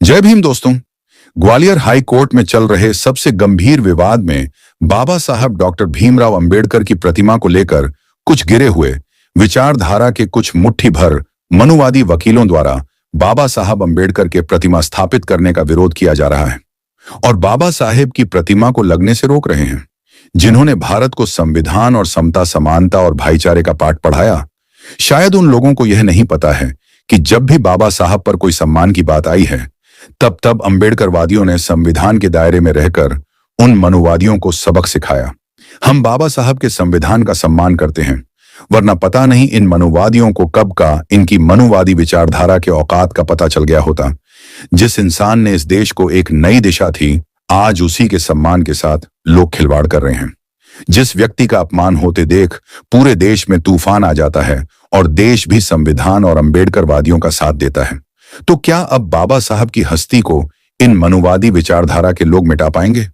जय भीम दोस्तों। Gwalior high court में चल रहे सबसे गंभीर विवाद में बाबा साहब डॉक्टर भीमराव अंबेडकर की प्रतिमा को लेकर कुछ गिरे हुए विचारधारा के कुछ मुट्ठी भर मनुवादी वकीलों द्वारा बाबा साहब अंबेडकर के प्रतिमा स्थापित करने का विरोध किया जा रहा है और बाबा साहेब की प्रतिमा को लगने से रोक रहे हैं, जिन्होंने भारत को संविधान और समता, समानता और भाईचारे का पाठ पढ़ाया। शायद उन लोगों को यह नहीं पता है कि जब भी बाबा साहब पर कोई सम्मान की बात आई है, तब अंबेडकरवादियों ने संविधान के दायरे में रहकर उन मनुवादियों को सबक सिखाया। हम बाबा साहब के संविधान का सम्मान करते हैं, वरना पता नहीं इन मनुवादियों को कब का इनकी मनुवादी विचारधारा के औकात का पता चल गया होता। जिस इंसान ने इस देश को एक नई दिशा थी, आज उसी के सम्मान के साथ लोग खिलवाड़ कर रहे हैं। जिस व्यक्ति का अपमान होते देख पूरे देश में तूफान आ जाता है और देश भी संविधान और अंबेडकरवादियों का साथ देता है, तो क्या अब बाबा साहब की हस्ती को इन मनुवादी विचारधारा के लोग मिटा पाएंगे?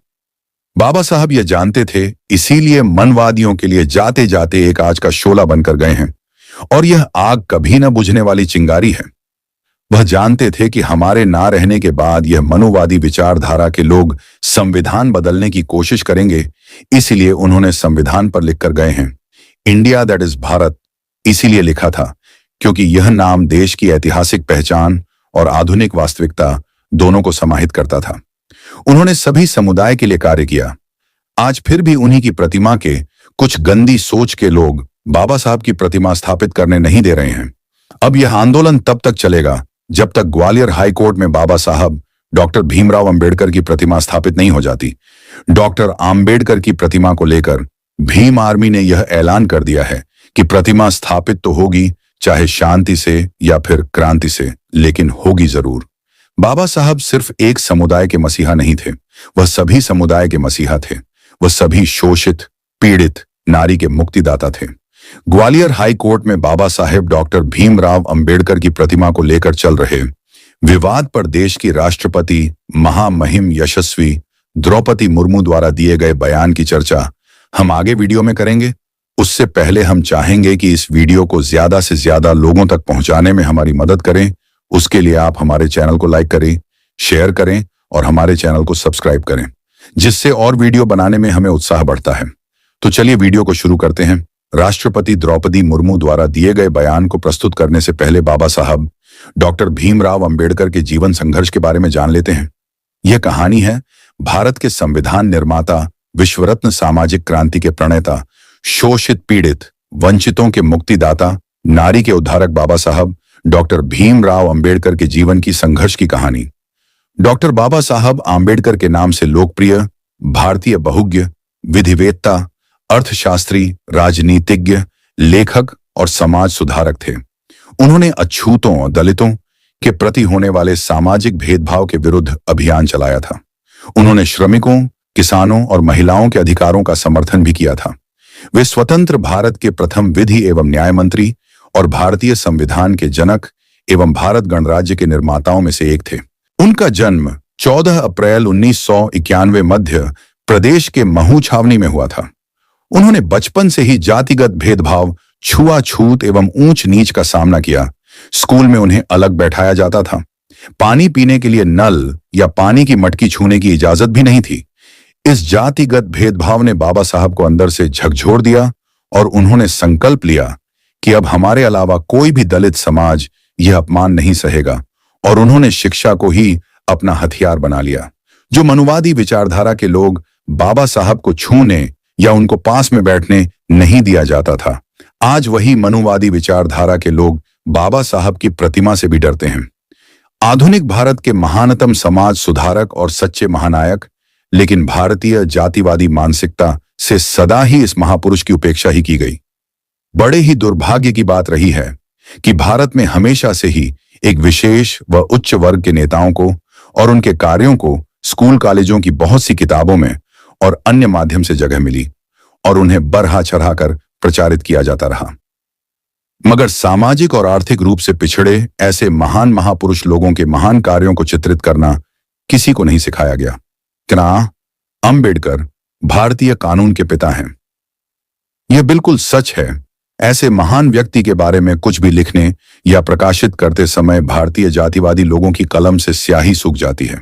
बाबा साहब ये जानते थे, इसीलिए मनवादियों के लिए जाते जाते एक आग का शोला बनकर गए हैं। और यह आग कभी न बुझने वाली चिंगारी है। वह जानते थे कि हमारे ना रहने के बाद यह मनुवादी विचारधारा के लोग संविधान बदलने की कोशिश करेंगे। इसीलिए उन्होंने संविधान पर लिखकर गए हैं, इंडिया दैट इज भारत। इसीलिए लिखा था क्योंकि यह नाम देश की ऐतिहासिक पहचान और आधुनिक वास्तविकता दोनों को समाहित करता था। उन्होंने सभी समुदाय के लिए कार्य किया। आज फिर भी उन्हीं की प्रतिमा के कुछ गंदी सोच के लोग बाबा साहब की प्रतिमा स्थापित करने नहीं दे रहे हैं। अब यह आंदोलन तब तक चलेगा जब तक ग्वालियर हाई कोर्ट में बाबा साहब डॉक्टर भीमराव अंबेडकर की प्रतिमा स्थापित नहीं हो जाती। डॉक्टर अंबेडकर की प्रतिमा को लेकर भीम आर्मी ने यह ऐलान कर दिया है कि प्रतिमा स्थापित तो होगी, चाहे शांति से या फिर क्रांति से, लेकिन होगी जरूर। बाबा साहब सिर्फ एक समुदाय के मसीहा नहीं थे, वह सभी समुदाय के मसीहा थे। वह सभी शोषित, पीड़ित नारी के मुक्तिदाता थे। ग्वालियर हाई कोर्ट में बाबा साहेब डॉक्टर भीमराव अंबेडकर की प्रतिमा को लेकर चल रहे विवाद पर देश की राष्ट्रपति महामहिम यशस्वी द्रौपदी मुर्मू द्वारा दिए गए बयान की चर्चा हम आगे वीडियो में करेंगे। उससे पहले हम चाहेंगे कि इस वीडियो को ज्यादा से ज्यादा लोगों तक पहुंचाने में हमारी मदद करें। उसके लिए आप हमारे चैनल को लाइक करें, शेयर करें और हमारे चैनल को सब्सक्राइब करें, जिससे और वीडियो बनाने में हमें उत्साह बढ़ता है। तो चलिए वीडियो को शुरू करते हैं। राष्ट्रपति द्रौपदी मुर्मू द्वारा दिए गए बयान को प्रस्तुत करने से पहले बाबा साहब डॉक्टर भीमराव अंबेडकर के जीवन संघर्ष के बारे में जान लेते हैं। यह कहानी है भारत के संविधान निर्माता, विश्वरत्न सामाजिक क्रांति के प्रणेता, शोषित, पीड़ित, वंचितों के मुक्तिदाता, नारी के उद्धारक बाबा साहब डॉक्टर भीमराव अंबेडकर के जीवन की संघर्ष की कहानी। डॉक्टर बाबा साहब आंबेडकर के नाम से लोकप्रिय भारतीय बहुज्ञ, विधिवेत्ता, अर्थशास्त्री, राजनीतिज्ञ, लेखक और समाज सुधारक थे। उन्होंने अछूतों, दलितों के प्रति होने वाले सामाजिक भेदभाव के विरुद्ध अभियान चलाया था। उन्होंने श्रमिकों, किसानों और महिलाओं के अधिकारों का समर्थन भी किया था। वे स्वतंत्र भारत के प्रथम विधि एवं न्याय मंत्री और भारतीय संविधान के जनक एवं भारत गणराज्य के निर्माताओं में से एक थे। उनका जन्म 14 अप्रैल 1991 मध्य प्रदेश के महू छावनी में हुआ था। उन्होंने बचपन से ही जातिगत भेदभाव, छुआछूत एवं ऊंच नीच का सामना किया। स्कूल में उन्हें अलग बैठाया जाता था। पानी पीने के लिए नल या पानी की मटकी छूने की इजाजत भी नहीं थी। इस जातिगत भेदभाव ने बाबा साहब को अंदर से झकझोर दिया और उन्होंने संकल्प लिया कि अब हमारे अलावा कोई भी दलित समाज यह अपमान नहीं सहेगा, और उन्होंने शिक्षा को ही अपना हथियार बना लिया। जो मनुवादी विचारधारा के लोग बाबा साहब को छूने या उनको पास में बैठने नहीं दिया जाता था, आज वही मनुवादी विचारधारा के लोग बाबा साहब की प्रतिमा से भी डरते हैं। आधुनिक भारत के महानतम समाज सुधारक और सच्चे महानायक, लेकिन भारतीय जातिवादी मानसिकता से सदा ही इस महापुरुष की उपेक्षा ही की गई। बड़े ही दुर्भाग्य की बात रही है कि भारत में हमेशा से ही एक विशेष व उच्च वर्ग के नेताओं को और उनके कार्यों को स्कूल कॉलेजों की बहुत सी किताबों में और अन्य माध्यम से जगह मिली और उन्हें बढ़ा चढ़ाकर प्रचारित किया जाता रहा। मगर सामाजिक और आर्थिक रूप से पिछड़े ऐसे महान महापुरुष लोगों के महान कार्यों को चित्रित करना किसी को नहीं सिखाया गया। क्या अंबेडकर भारतीय कानून के पिता हैं? यह बिल्कुल सच है, ऐसे महान व्यक्ति के बारे में कुछ भी लिखने या प्रकाशित करते समय भारतीय जातिवादी लोगों की कलम से स्याही सूख जाती है।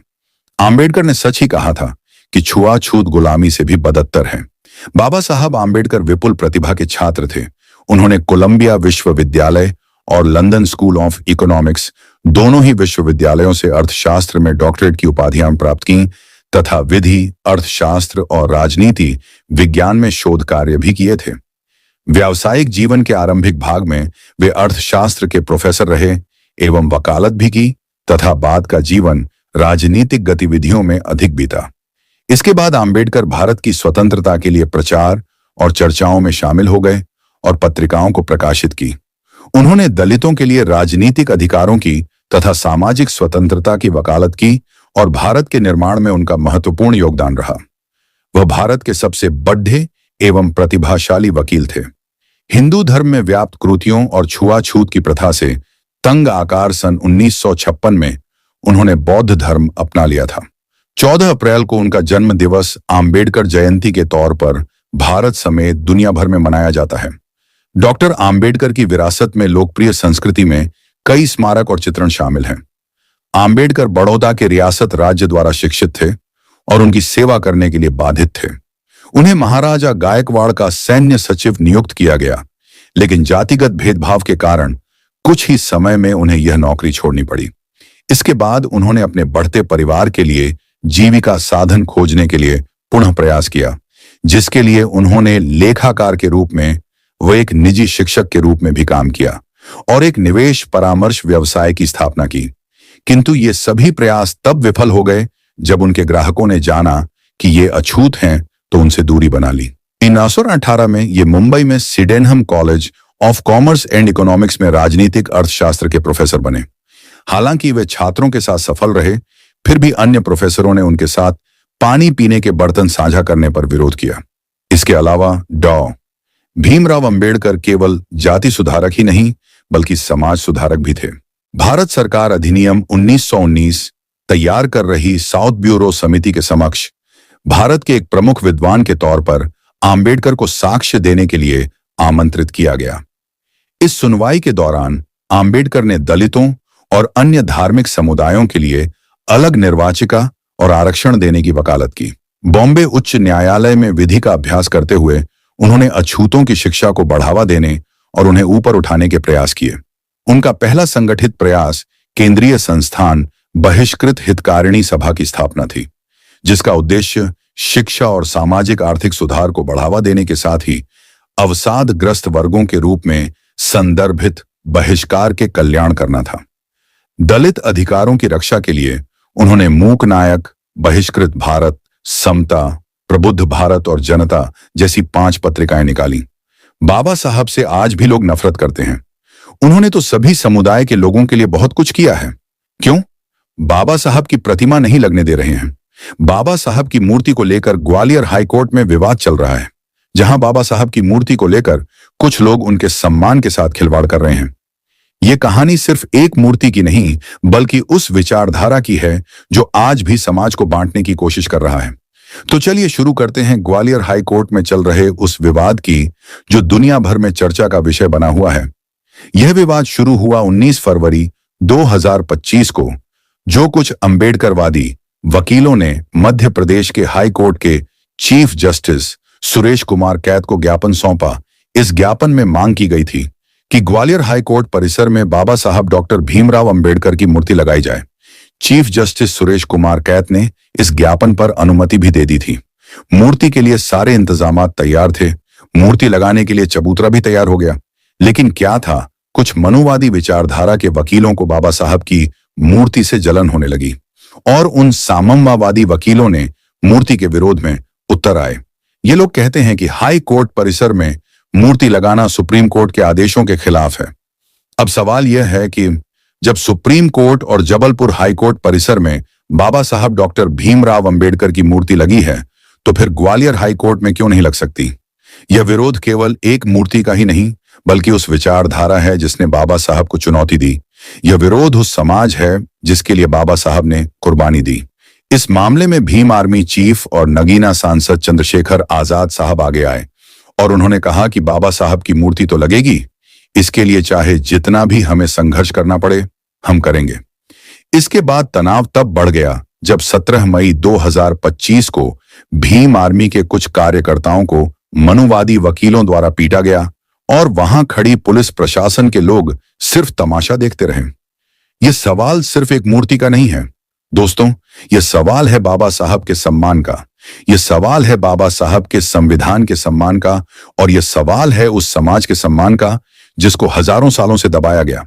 आंबेडकर ने सच ही कहा था कि छुआछूत गुलामी से भी बदतर है। बाबा साहब आंबेडकर विपुल प्रतिभा के छात्र थे। उन्होंने कोलंबिया विश्वविद्यालय और लंदन स्कूल ऑफ इकोनॉमिक्स दोनों ही विश्वविद्यालयों से अर्थशास्त्र में डॉक्टरेट की उपाधियां प्राप्त की तथा विधि, अर्थशास्त्र और राजनीति विज्ञान में शोध कार्य भी किए थे। व्यावसायिक जीवन के आरंभिक भाग में वे अर्थशास्त्र के प्रोफेसर रहे एवं वकालत भी की तथा बाद का जीवन राजनीतिक गतिविधियों में अधिक बीता। इसके बाद आंबेडकर भारत की स्वतंत्रता के लिए प्रचार और चर्चाओं में शामिल हो गए और पत्रिकाओं को प्रकाशित की। उन्होंने दलितों के लिए राजनीतिक अधिकारों की तथा सामाजिक स्वतंत्रता की वकालत की और भारत के निर्माण में उनका महत्वपूर्ण योगदान रहा। वह भारत के सबसे बड़े एवं प्रतिभाशाली वकील थे। हिंदू धर्म में व्याप्त कुरीतियों और छुआछूत की प्रथा से तंग आकार सन 1956 में उन्होंने बौद्ध धर्म अपना लिया था। 14 अप्रैल को उनका जन्म दिवस आंबेडकर जयंती के तौर पर भारत समेत दुनिया भर में मनाया जाता है। डॉक्टर आंबेडकर की विरासत में लोकप्रिय संस्कृति में कई स्मारक और चित्रण शामिल हैं। आंबेडकर बड़ौदा के रियासत राज्य द्वारा शिक्षित थे और उनकी सेवा करने के लिए बाधित थे। उन्हें महाराजा गायकवाड़ का सैन्य सचिव नियुक्त किया गया, लेकिन जातिगत भेदभाव के कारण कुछ ही समय में उन्हें यह नौकरी छोड़नी पड़ी। इसके बाद उन्होंने अपने बढ़ते परिवार के लिए जीविका साधन खोजने के लिए पुनः प्रयास किया, जिसके लिए उन्होंने लेखाकार के रूप में व एक निजी शिक्षक के रूप में भी काम किया और एक निवेश परामर्श व्यवसाय की स्थापना की। किंतु ये सभी प्रयास तब विफल हो गए जब उनके ग्राहकों ने जाना कि ये अछूत हैं तो उनसे दूरी बना ली। 1918 में ये मुंबई में Sydenham college of commerce and economics में राजनीतिक अर्थशास्त्र के प्रोफेसर बने। हालांकि वे छात्रों के साथ सफल रहे, फिर भी अन्य प्रोफेसरों ने उनके साथ पानी पीने के बर्तन साझा करने पर विरोध किया। इसके अलावा डॉ. भीमराव अंबेडकर केवल जाति सुधारक ही नहीं बल्कि समाज सुधारक भी थे। भारत सरकार अधिनियम 1919 तैयार कर रही साउथ ब्यूरो समिति के समक्ष भारत के एक प्रमुख विद्वान के तौर पर आंबेडकर को साक्ष्य देने के लिए आमंत्रित किया गया। इस सुनवाई के दौरान आंबेडकर ने दलितों और अन्य धार्मिक समुदायों के लिए अलग निर्वाचिका और आरक्षण देने की वकालत की। बॉम्बे उच्च न्यायालय में विधि का अभ्यास करते हुए उन्होंने अछूतों की शिक्षा को बढ़ावा देने और उन्हें ऊपर उठाने के प्रयास किए। उनका पहला संगठित प्रयास केंद्रीय संस्थान बहिष्कृत हितकारिणी सभा की स्थापना थी, जिसका उद्देश्य शिक्षा और सामाजिक आर्थिक सुधार को बढ़ावा देने के साथ ही अवसादग्रस्त वर्गों के रूप में संदर्भित बहिष्कार के कल्याण करना था। दलित अधिकारों की रक्षा के लिए उन्होंने मूक नायक, बहिष्कृत भारत, समता, प्रबुद्ध भारत और जनता जैसी 5 पत्रिकाएं निकाली। बाबा साहब से आज भी लोग नफरत करते हैं। उन्होंने तो सभी समुदाय के लोगों के लिए बहुत कुछ किया है। क्यों? बाबा साहब की प्रतिमा नहीं लगने दे रहे हैं। बाबा साहब की मूर्ति को लेकर ग्वालियर हाईकोर्ट में विवाद चल रहा है, जहां बाबा साहब की मूर्ति को लेकर कुछ लोग उनके सम्मान के साथ खिलवाड़ कर रहे हैं। यह कहानी सिर्फ एक मूर्ति की नहीं बल्कि उस विचारधारा की है जो आज भी समाज को बांटने की कोशिश कर रहा है। तो चलिए शुरू करते हैं ग्वालियर हाई कोर्ट में चल रहे उस विवाद की जो दुनिया भर में चर्चा का विषय बना हुआ है। यह विवाद शुरू हुआ 19 फरवरी 2025 को, जो कुछ अंबेडकरवादी वकीलों ने मध्य प्रदेश के हाई कोर्ट के चीफ जस्टिस सुरेश कुमार कैत को ज्ञापन सौंपा। इस ज्ञापन में मांग की गई थी कि ग्वालियर हाई कोर्ट परिसर में बाबा साहब डॉक्टर भीमराव अंबेडकर की मूर्ति लगाई जाए। चीफ जस्टिस सुरेश कुमार कैत ने इस ज्ञापन पर अनुमति भी दे दी थी। मूर्ति के लिए सारे इंतजाम तैयार थे। मूर्ति लगाने के लिए चबूतरा भी तैयार हो गया। लेकिन क्या था, कुछ मनुवादी विचारधारा के वकीलों को बाबा साहब की मूर्ति से जलन होने लगी और उन साम्यवादी वकीलों ने मूर्ति के विरोध में उत्तर आए। ये लोग कहते हैं कि हाई कोर्ट परिसर में मूर्ति लगाना सुप्रीम कोर्ट के आदेशों के खिलाफ है। अब सवाल यह है कि जब सुप्रीम कोर्ट और जबलपुर हाई कोर्ट परिसर में बाबा साहब डॉक्टर भीमराव अंबेडकर की मूर्ति लगी है, तो फिर ग्वालियर हाई कोर्ट में क्यों नहीं लग सकती? यह विरोध केवल एक मूर्ति का ही नहीं बल्कि उस विचारधारा है जिसने बाबा साहब को चुनौती दी। यह विरोध उस समाज है जिसके लिए बाबा साहब ने कुर्बानी दी। इस मामले में भीम आर्मी चीफ और नगीना सांसद चंद्रशेखर आजाद साहब आगे आए और उन्होंने कहा कि बाबा साहब की मूर्ति तो लगेगी, इसके लिए चाहे जितना भी हमें संघर्ष करना पड़े, हम करेंगे। इसके बाद तनाव तब बढ़ गया जब 17 मई 2025 को भीम आर्मी के कुछ कार्यकर्ताओं को मनुवादी वकीलों द्वारा पीटा गया और वहां खड़ी पुलिस प्रशासन के लोग सिर्फ तमाशा देखते रहे। यह सवाल सिर्फ एक मूर्ति का नहीं है दोस्तों, यह सवाल है बाबा साहब के सम्मान का, यह सवाल है बाबा साहब के संविधान के सम्मान का, और यह सवाल है उस समाज के सम्मान का जिसको हजारों सालों से दबाया गया।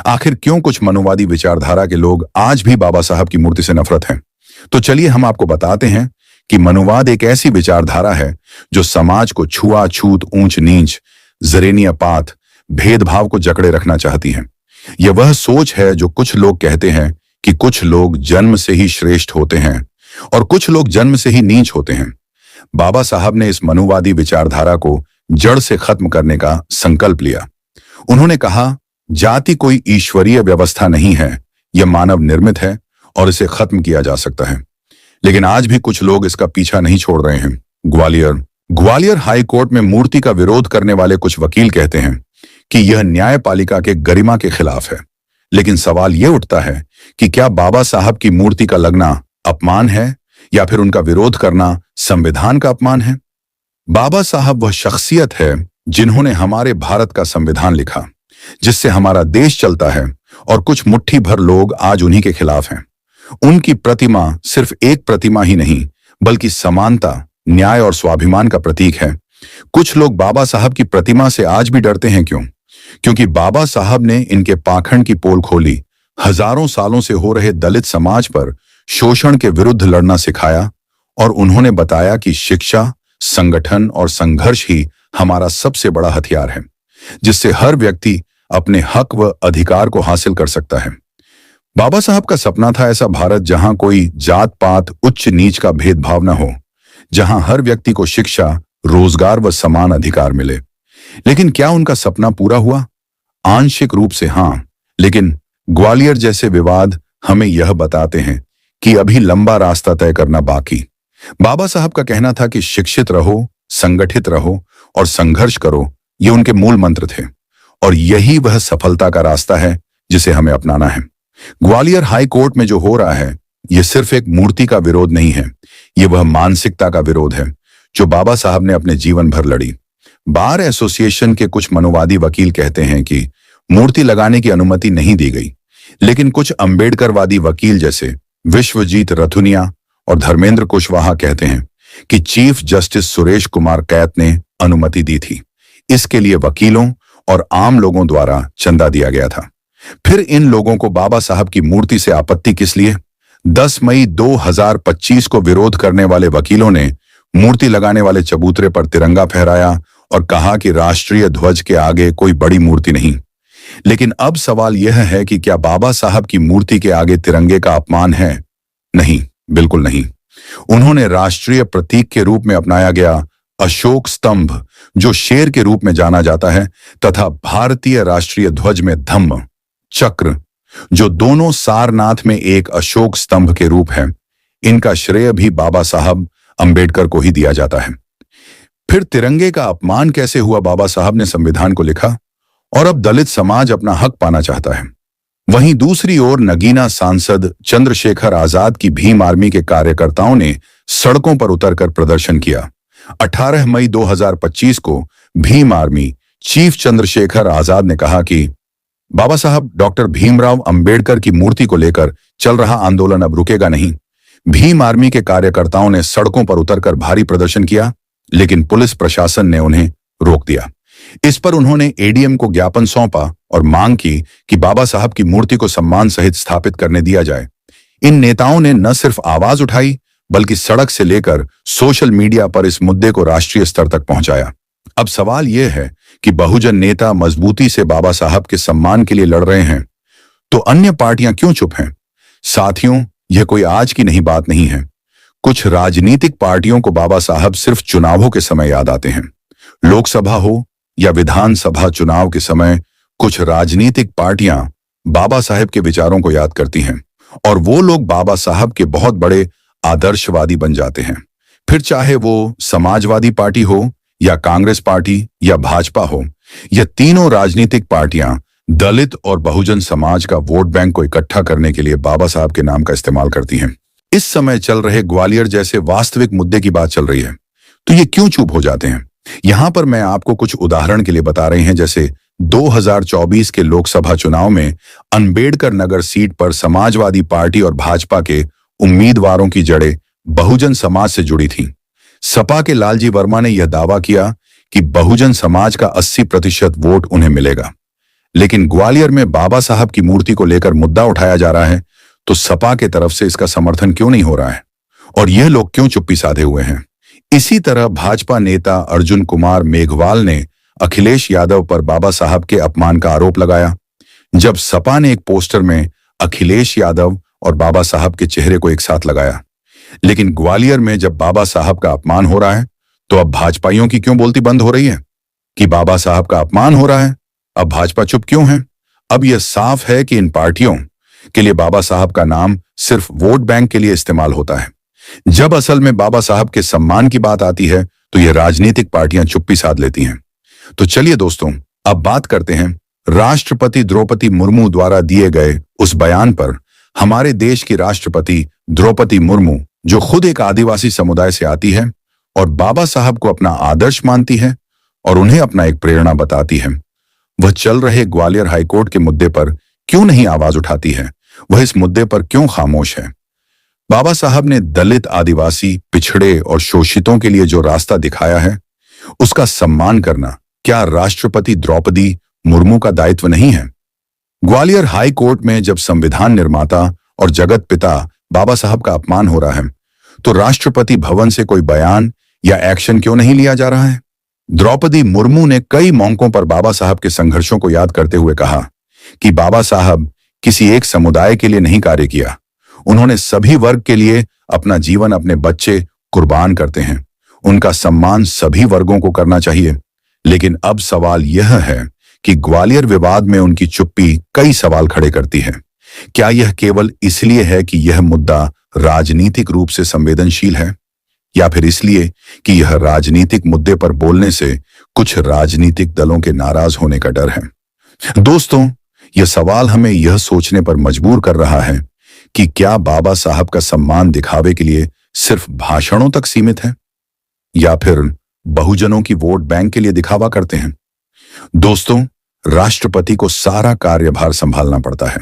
आखिर क्यों कुछ मनुवादी विचारधारा के लोग आज भी बाबा साहब की मूर्ति से नफरत हैं? तो चलिए हम आपको बताते हैं कि मनुवाद एक ऐसी विचारधारा है जो समाज को छुआछूत, ऊंच नीच, जरेनियापात, भेदभाव को जकड़े रखना चाहती है। यह वह सोच है जो कुछ लोग कहते हैं कि कुछ लोग जन्म से ही श्रेष्ठ होते हैं और कुछ लोग जन्म से ही नीच होते हैं। बाबा साहब ने इस मनुवादी विचारधारा को जड़ से खत्म करने का संकल्प लिया। उन्होंने कहा, जाति कोई ईश्वरीय व्यवस्था नहीं है, यह मानव निर्मित है और इसे खत्म किया जा सकता है। लेकिन आज भी कुछ लोग इसका पीछा नहीं छोड़ रहे हैं। ग्वालियर हाई कोर्ट में मूर्ति का विरोध करने वाले कुछ वकील कहते हैं कि यह न्यायपालिका के गरिमा के खिलाफ है। लेकिन सवाल यह उठता है कि क्या बाबा साहब की मूर्ति का लगना अपमान है या फिर उनका विरोध करना संविधान का अपमान है? बाबा साहब वह शख्सियत है जिन्होंने हमारे भारत का संविधान लिखा, जिससे हमारा देश चलता है, और कुछ मुट्ठी भर लोग आज उन्हीं के खिलाफ हैं। उनकी प्रतिमा सिर्फ एक प्रतिमा ही नहीं, बल्कि समानता, न्याय और स्वाभिमान का प्रतीक है। कुछ लोग बाबा साहब की प्रतिमा से आज भी डरते हैं। क्यों? क्योंकि बाबा साहब ने इनके पाखंड की पोल खोली, हजारों सालों से हो रहे दलित समाज पर शोषण के विरुद्ध लड़ना सिखाया, और उन्होंने बताया कि शिक्षा, संगठन और संघर्ष ही हमारा सबसे बड़ा हथियार है, जिससे हर व्यक्ति अपने हक व अधिकार को हासिल कर सकता है। बाबा साहब का सपना था ऐसा भारत जहां कोई जात पात, उच्च नीच का भेदभाव न हो, जहां हर व्यक्ति को शिक्षा, रोजगार व समान अधिकार मिले। लेकिन क्या उनका सपना पूरा हुआ? आंशिक रूप से हां, लेकिन ग्वालियर जैसे विवाद हमें यह बताते हैं कि अभी लंबा रास्ता तय करना बाकी। बाबा साहब का कहना था कि शिक्षित रहो, संगठित रहो और संघर्ष करो, ये उनके मूल मंत्र थे, और यही वह सफलता का रास्ता है जिसे हमें अपनाना है। ग्वालियर हाई कोर्ट में जो हो रहा है, यह सिर्फ एक मूर्ति का विरोध नहीं है, यह वह मानसिकता का विरोध है जो बाबा साहब ने अपने जीवन भर लड़ी। बार एसोसिएशन के कुछ मनुवादी वकील कहते हैं कि मूर्ति लगाने की अनुमति नहीं दी गई, लेकिन कुछ अंबेडकरवादी वकील जैसे विश्वजीत रथुनिया और धर्मेंद्र कुशवाहा कहते हैं कि चीफ जस्टिस सुरेश कुमार कैत ने अनुमति दी थी। इसके लिए वकीलों और आम लोगों द्वारा चंदा दिया गया था। फिर इन लोगों को बाबा साहब की मूर्ति से आपत्ति किस लिए? 10 मई 2025 को विरोध करने वाले वकीलों ने मूर्ति लगाने वाले चबूतरे पर तिरंगा फहराया और कहा कि राष्ट्रीय ध्वज के आगे कोई बड़ी मूर्ति नहीं। लेकिन अब सवाल यह है कि क्या बाबा साहब की मूर्ति के आगे तिरंगे का अपमान है? नहीं, बिल्कुल नहीं। उन्होंने राष्ट्रीय प्रतीक के रूप में अपनाया गया अशोक स्तंभ, जो शेर के रूप में जाना जाता है, तथा भारतीय राष्ट्रीय ध्वज में धम्म चक्र, जो दोनों सारनाथ में एक अशोक स्तंभ के रूप है, इनका श्रेय भी बाबा साहब अंबेडकर को ही दिया जाता है। फिर तिरंगे का अपमान कैसे हुआ? बाबा साहब ने संविधान को लिखा और अब दलित समाज अपना हक पाना चाहता है। वहीं दूसरी ओर नगीना सांसद चंद्रशेखर आजाद की भीम आर्मी के कार्यकर्ताओं ने सड़कों पर उतरकर प्रदर्शन किया। 18 मई 2025 को भीम आर्मी चीफ चंद्रशेखर आजाद ने कहा कि बाबा साहब डॉक्टर भीमराव अंबेडकर की मूर्ति को लेकर चल रहा आंदोलन अब रुकेगा नहीं। भीम आर्मी के कार्यकर्ताओं ने सड़कों पर उतरकर भारी प्रदर्शन किया, लेकिन पुलिस प्रशासन ने उन्हें रोक दिया। इस पर उन्होंने एडीएम को ज्ञापन सौंपा और मांग की कि बाबा साहब की मूर्ति को सम्मान सहित स्थापित करने दिया जाए। इन नेताओं ने न सिर्फ आवाज उठाई, बल्कि सड़क से लेकर सोशल मीडिया पर इस मुद्दे को राष्ट्रीय स्तर तक पहुंचाया। अब सवाल यह है कि बहुजन नेता मजबूती से बाबा साहब के सम्मान के लिए लड़ रहे हैं, तो अन्य पार्टियां क्यों चुप हैं? साथियों, यह कोई आज की नहीं बात नहीं है। कुछ राजनीतिक पार्टियों को बाबा साहब सिर्फ चुनावों के समय याद आते हैं। लोकसभा हो या विधानसभा चुनाव के समय कुछ राजनीतिक पार्टियां बाबा साहब के विचारों को याद करती हैं, और वो लोग बाबा साहब के बहुत बड़े आदर्शवादी बन जाते हैं। फिर चाहे वो समाजवादी पार्टी हो या कांग्रेस पार्टी या भाजपा हो, यह तीनों राजनीतिक पार्टियां दलित और बहुजन समाज का वोट बैंक को इकट्ठा करने के लिए बाबा साहब के नाम का इस्तेमाल करती हैं। इस समय चल रहे ग्वालियर जैसे वास्तविक मुद्दे की बात चल रही है, तो ये क्यों चुप हो जाते हैं? यहां पर मैं आपको कुछ उदाहरण के लिए बता रहे हैं। जैसे 2024 के लोकसभा चुनाव में अंबेडकर नगर सीट पर समाजवादी पार्टी और भाजपा के उम्मीदवारों की जड़ें बहुजन समाज से जुड़ी थीं। सपा के लालजी वर्मा ने यह दावा किया कि बहुजन समाज का 80% वोट उन्हें मिलेगा। लेकिन ग्वालियर में बाबा साहब की मूर्ति को लेकर मुद्दा उठाया जा रहा है, तो सपा के तरफ से इसका समर्थन क्यों नहीं हो रहा है और यह लोग क्यों चुप्पी साधे हुए हैं? इसी तरह भाजपा नेता अर्जुन कुमार मेघवाल ने अखिलेश यादव पर बाबा साहब के अपमान का आरोप लगाया। जब सपा ने एक पोस्टर में अखिलेश यादव और बाबा साहब के चेहरे को एक साथ लगाया, लेकिन ग्वालियर में जब बाबा साहब का अपमान हो रहा है, तो अब भाजपाइयों की क्यों बोलती बंद हो रही है कि बाबा साहब का अपमान हो रहा है? अब भाजपा चुप क्यों है? अब यह साफ है कि इन पार्टियों के लिए बाबा साहब का नाम सिर्फ वोट बैंक के लिए इस्तेमाल होता है। जब असल में बाबा साहब के सम्मान की बात आती है, तो यह राजनीतिक पार्टियां चुप्पी साध लेती हैं। तो चलिए दोस्तों, अब बात करते हैं राष्ट्रपति द्रौपदी मुर्मू द्वारा दिए गए उस बयान पर। हमारे देश की राष्ट्रपति द्रौपदी मुर्मू, जो खुद एक आदिवासी समुदाय से आती है और बाबा साहब को अपना आदर्श मानती है और उन्हें अपना एक प्रेरणा बताती है, वह चल रहे ग्वालियर हाईकोर्ट के मुद्दे पर क्यों नहीं आवाज उठाती है? वह इस मुद्दे पर क्यों खामोश है? बाबा साहब ने दलित, आदिवासी, पिछड़े और शोषितों के लिए जो रास्ता दिखाया है, उसका सम्मान करना क्या राष्ट्रपति द्रौपदी मुर्मू का दायित्व नहीं है? ग्वालियर हाई कोर्ट में जब संविधान निर्माता और जगत पिता बाबा साहब का अपमान हो रहा है, तो राष्ट्रपति भवन से कोई बयान या एक्शन क्यों नहीं लिया जा रहा है? द्रौपदी मुर्मू ने कई मौकों पर बाबा साहब के संघर्षों को याद करते हुए कहा कि बाबा साहब किसी एक समुदाय के लिए नहीं कार्य किया, उन्होंने सभी वर्ग के लिए अपना जीवन, अपने बच्चे कुर्बान करते हैं। उनका सम्मान सभी वर्गों को करना चाहिए। लेकिन अब सवाल यह है कि ग्वालियर विवाद में उनकी चुप्पी कई सवाल खड़े करती है। क्या यह केवल इसलिए है कि यह मुद्दा राजनीतिक रूप से संवेदनशील है, या फिर इसलिए कि यह राजनीतिक मुद्दे पर बोलने से कुछ राजनीतिक दलों के नाराज होने का डर है? दोस्तों, यह सवाल हमें यह सोचने पर मजबूर कर रहा है कि क्या बाबा साहब का सम्मान दिखावे के लिए सिर्फ भाषणों तक सीमित है, या फिर बहुजनों की वोट बैंक के लिए दिखावा करते हैं? दोस्तों, राष्ट्रपति को सारा कार्यभार संभालना पड़ता है।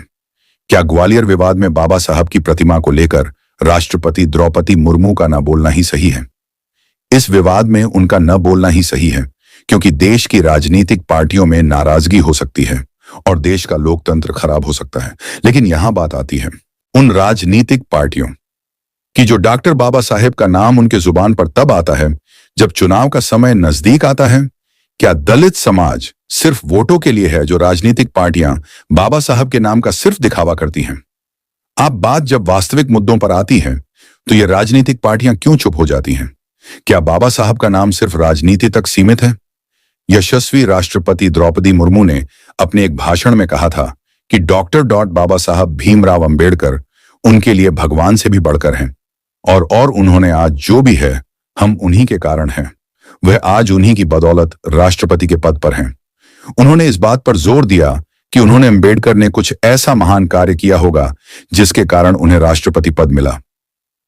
क्या ग्वालियर विवाद में बाबा साहब की प्रतिमा को लेकर राष्ट्रपति द्रौपदी मुर्मू का न बोलना ही सही है? इस विवाद में उनका न बोलना ही सही है, क्योंकि देश की राजनीतिक पार्टियों में नाराजगी हो सकती है और देश का लोकतंत्र खराब हो सकता है। लेकिन यहां बात आती है उन राजनीतिक पार्टियों की जो डॉक्टर बाबा साहेब का नाम उनके जुबान पर तब आता है जब चुनाव का समय नजदीक आता है। क्या दलित समाज सिर्फ वोटों के लिए है जो राजनीतिक पार्टियां बाबा साहब के नाम का सिर्फ दिखावा करती हैं? अब बात जब वास्तविक मुद्दों पर आती है, तो ये राजनीतिक पार्टियां क्यों चुप हो जाती हैं? क्या बाबा साहब का नाम सिर्फ राजनीति तक सीमित है? यशस्वी राष्ट्रपति द्रौपदी मुर्मू ने अपने एक भाषण में कहा था कि डॉक्टर बाबा साहब भीमराव अंबेडकर उनके लिए भगवान से भी बढ़कर हैं, और उन्होंने आज जो भी है, हम उन्हीं के कारण हैं। वह आज उन्हीं की बदौलत राष्ट्रपति के पद पर हैं। उन्होंने इस बात पर जोर दिया कि उन्होंने अंबेडकर ने कुछ ऐसा महान कार्य किया होगा जिसके कारण उन्हें राष्ट्रपति पद मिला।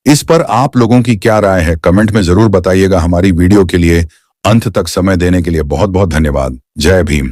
इस पर आप लोगों की क्या राय है, कमेंट में जरूर बताइएगा। हमारी वीडियो के लिए अंत तक समय देने के लिए बहुत बहुत धन्यवाद। जय भीम।